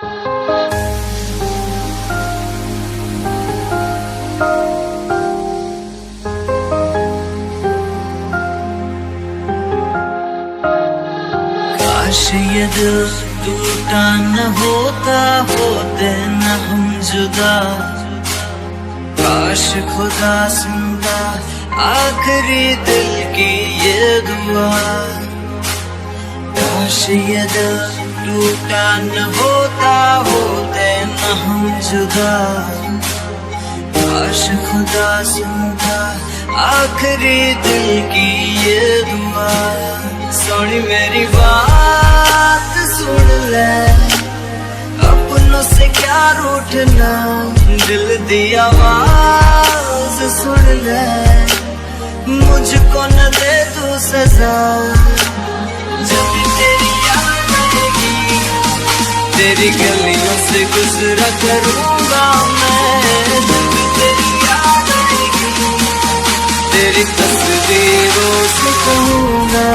काश ये दिल टूटा न होता, होते न हम जुदा। काश खुदा सुनता आखिरी दिल की ये दुआ। काश ये दिल टूटा न होता, होते न हम जुदा। काश खुदा सुनता आखिरी दिल की ये दुआ। सुन मेरी बात सुन ले, अपनों से क्या रूठना, दिल दी आवाज सुन ले। मुझको न दे तू सजा, जब तेरी याद आएगी, तेरी गलियों से गुजरा करूँगा मैं। जब तेरी याद आएगी, तेरी तस्वीरों से कहूँगा।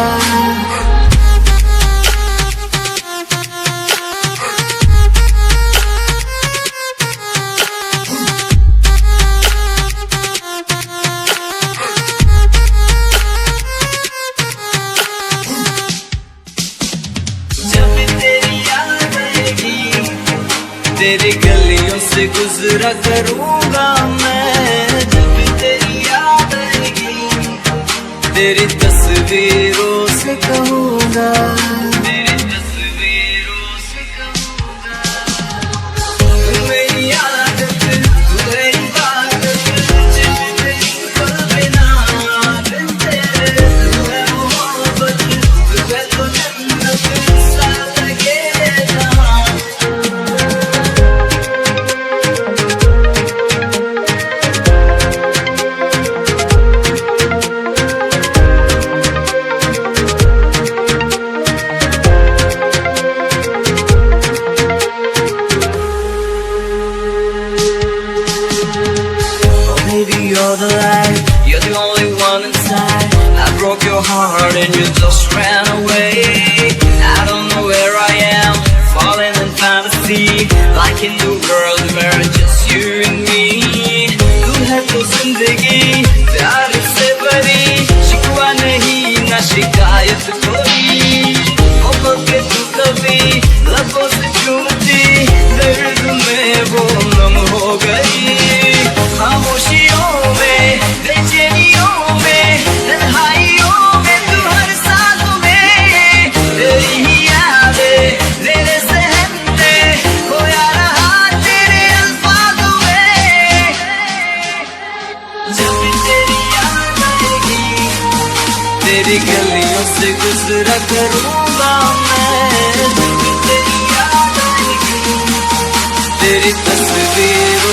तेरी गलियों से गुजरा करूँगा मैं। जब तेरी याद आएगी, तेरी तस्वीरों से कहूँगा। तेरी तस्वीरों से कहूँगा। मेरी आदत मेरी बात, जब तेरी पल बिना दिन तेरे है मोहब्बत, है तो जन्नत सा लगे जहाँ। You're the light, you're the only one inside. I broke your heart and you just ran away. I don't know where I am, falling in fantasy, like in the world where it's just you and me. तू है तो जिंदगी प्यार से भरी, शिकवा नहीं ना शिकायत कोई। मोहब्बत के तू कभी लबों से चूमती, दर्द में वो नम हो गई। खामोशियों में, बेचैनियों में, तन्हाइयों में, तू हर सांसों में। तेरी ही यादें मेरे ज़हन में, खोया रहा तेरे अल्फाज़ों में। जब तेरी याद आएगी, तेरी गलियों से गुजरा करूँगा मैं। जब तेरी याद आएगी, तेरी तस्वीर